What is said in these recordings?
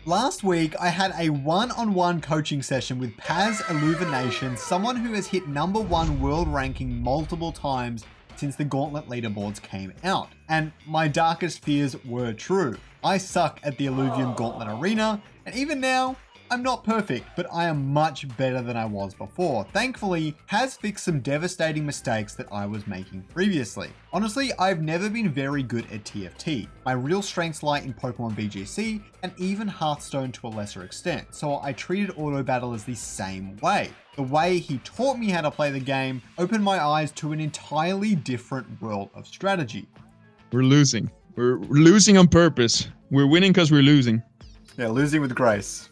Last week, I had a one-on-one coaching session with Paz Illuvination, someone who has hit #1 world ranking multiple times since the Gauntlet leaderboards came out. And my darkest fears were true. I suck at the Illuvium Gauntlet arena, and even now, I'm not perfect, but I am much better than I was before. Thankfully, has fixed some devastating mistakes that I was making previously. Honestly, I've never been very good at TFT. My real strengths lie in Pokemon BGC and even Hearthstone to a lesser extent, so I treated auto battle as the same way. The way he taught me how to play the game opened my eyes to an entirely different world of strategy. We're losing. We're losing on purpose. We're winning because we're losing. Yeah, losing with grace.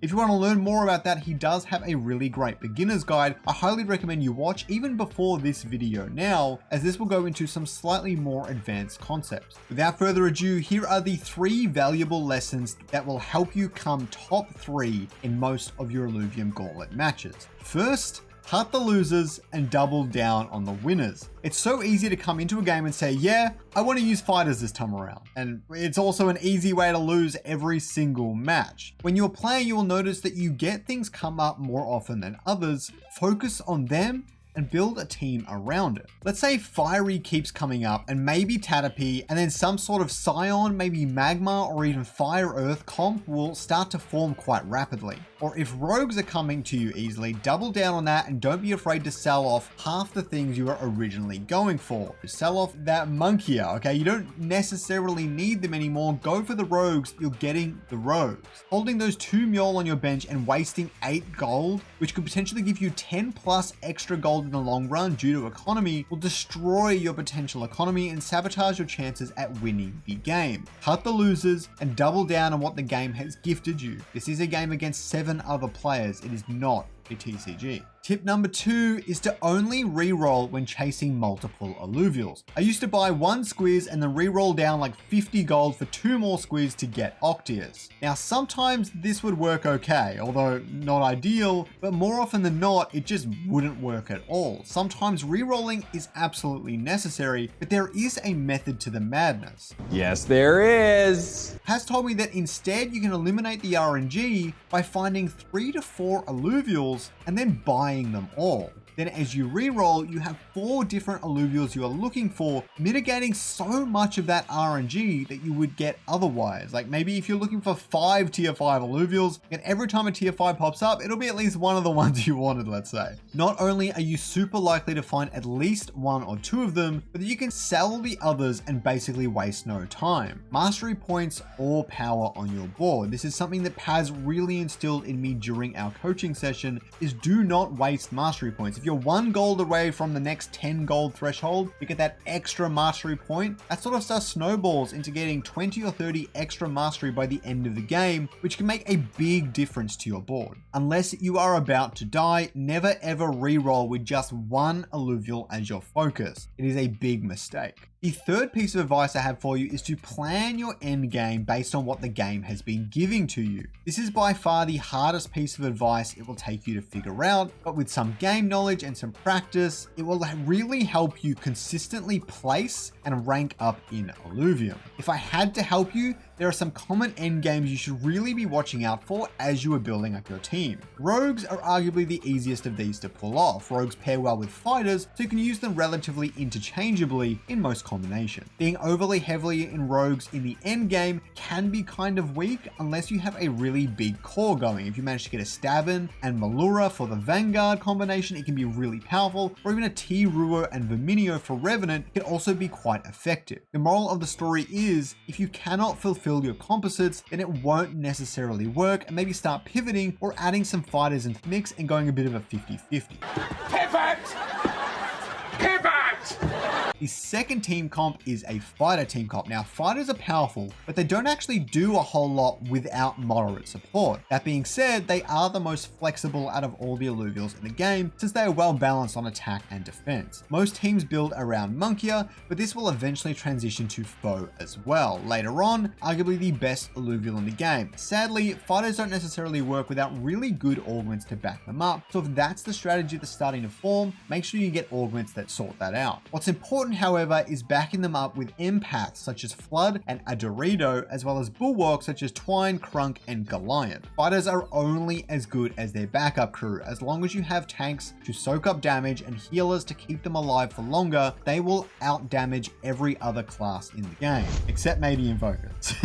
If you want to learn more about that, he does have a really great beginner's guide. I highly recommend you watch even before this video now, as this will go into some slightly more advanced concepts. Without further ado, here are the 3 valuable lessons that will help you come top 3 in most of your Illuvium Gauntlet matches. First, cut the losers and double down on the winners. It's so easy to come into a game and say, yeah, I want to use fighters this time around. And it's also an easy way to lose every single match. When you're playing, you will notice that you get things come up more often than others. Focus on them and build a team around it. Let's say Fiery keeps coming up and maybe Caterpie, and then some sort of Scion, maybe Magma, or even Fire Earth comp will start to form quite rapidly. Or if rogues are coming to you easily, double down on that and don't be afraid to sell off half the things you were originally going for. Sell off that Monkia, okay? You don't necessarily need them anymore. Go for the rogues, you're getting the rogues. Holding those 2 mule on your bench and wasting 8 gold, which could potentially give you 10 plus extra gold in the long run due to economy, will destroy your potential economy and sabotage your chances at winning the game. Cut the losers and double down on what the game has gifted you. This is a game against 7 other players. It is not a TCG. Tip number 2 is to only reroll when chasing multiple alluvials. I used to buy 1 squiz and then reroll down like 50 gold for 2 more squiz to get Octias. Now sometimes this would work okay, although not ideal, but more often than not it just wouldn't work at all. Sometimes rerolling is absolutely necessary, but there is a method to the madness. Yes, there is. Has told me that instead you can eliminate the RNG by finding 3 to 4 alluvials and then buying them all. Then as you reroll, you have 4 different alluvials you are looking for, mitigating so much of that RNG that you would get otherwise. Like maybe if you're looking for 5 tier 5 alluvials, and every time a tier 5 pops up, it'll be at least one of the ones you wanted, let's say. Not only are you super likely to find at least 1 or 2 of them, but you can sell the others and basically waste no time. Mastery points or power on your board. This is something that Paz really instilled in me during our coaching session, is do not waste mastery points. If you're 1 gold away from the next 10 gold threshold, you get that extra mastery point. That sort of stuff snowballs into getting 20 or 30 extra mastery by the end of the game, which can make a big difference to your board. Unless you are about to die, never ever reroll with just 1 alluvial as your focus. It is a big mistake. The third piece of advice I have for you is to plan your end game based on what the game has been giving to you. This is by far the hardest piece of advice it will take you to figure out, but with some game knowledge and some practice, it will really help you consistently place and rank up in Illuvium. If I had to help you, there are some common end games you should really be watching out for as you are building up your team. Rogues are arguably the easiest of these to pull off. Rogues pair well with fighters, so you can use them relatively interchangeably in most combinations. Being overly heavily in rogues in the end game can be kind of weak unless you have a really big core going. If you manage to get a Stabin and Malura for the Vanguard combination, it can be really powerful, or even a T-Ruo and Verminio for Revenant can also be quite effective. The moral of the story is, if you cannot fulfill your composites, then it won't necessarily work, and maybe start pivoting or adding some fighters into the mix and going a bit of a 50-50. Pivot! The second team comp is a fighter team comp. Now, fighters are powerful, but they don't actually do a whole lot without moderate support. That being said, they are the most flexible out of all the alluvials in the game, since they are well balanced on attack and defense. Most teams build around Monkia, but this will eventually transition to Foe as well. Later on, arguably the best alluvial in the game. Sadly, fighters don't necessarily work without really good augments to back them up, so if that's the strategy that's starting to form, make sure you get augments that sort that out. What's important important, however, is backing them up with empaths such as Flood and Adorito, as well as bulwarks such as Twine, Crunk, and Goliath. Fighters are only as good as their backup crew. As long as you have tanks to soak up damage and healers to keep them alive for longer, they will out-damage every other class in the game, except maybe Invokers.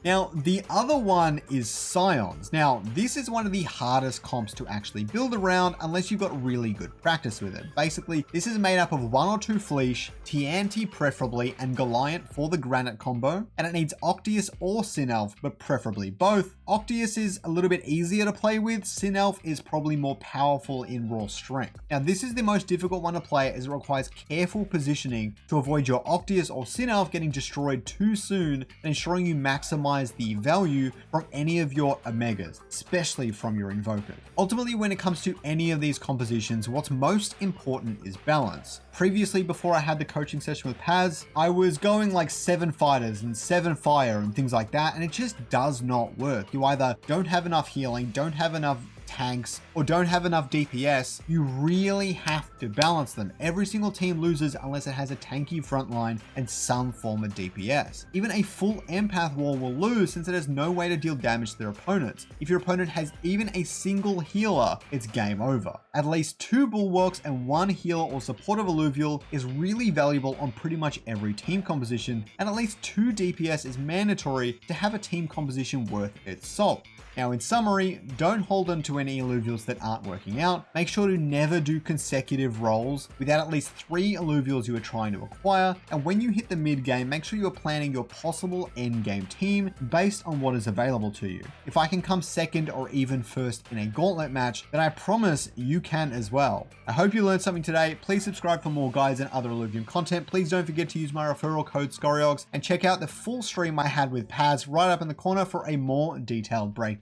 Now, the other one is Scions. Now, this is one of the hardest comps to actually build around unless you've got really good practice with it. Basically, this is made up of 1 or 2 Fleesh, TNT preferably, and Goliath for the Granite combo, and it needs Octius or Synelf, but preferably both. Octius is a little bit easier to play with, Synelf is probably more powerful in raw strength. Now, this is the most difficult one to play as it requires careful positioning to avoid your Octius or Synelf getting destroyed too soon and ensuring you maximize the value from any of your Omegas, especially from your Invokers. Ultimately, when it comes to any of these compositions, what's most important is balance. Previously, before I had the coaching session with Paz, I was going like 7 fighters and 7 fire and things like that, and it just does not work. You either don't have enough healing, don't have enough tanks, or don't have enough DPS. You really have to balance them. Every single team loses unless it has a tanky front line and some form of DPS. Even a full empath wall will lose since it has no way to deal damage to their opponents. If your opponent has even a single healer, it's game over. At least 2 bulwarks and 1 healer or supportive alluvial is really valuable on pretty much every team composition, and at least 2 DPS is mandatory to have a team composition worth its salt. Now, in summary, don't hold on to any alluvials that aren't working out. Make sure to never do consecutive rolls without at least 3 alluvials you are trying to acquire. And when you hit the mid game, make sure you're planning your possible end game team based on what is available to you. If I can come second or even first in a gauntlet match, then I promise you can as well. I hope you learned something today. Please subscribe for more guides and other Illuvium content. Please don't forget to use my referral code SCORYOGS and check out the full stream I had with Paz right up in the corner for a more detailed breakdown.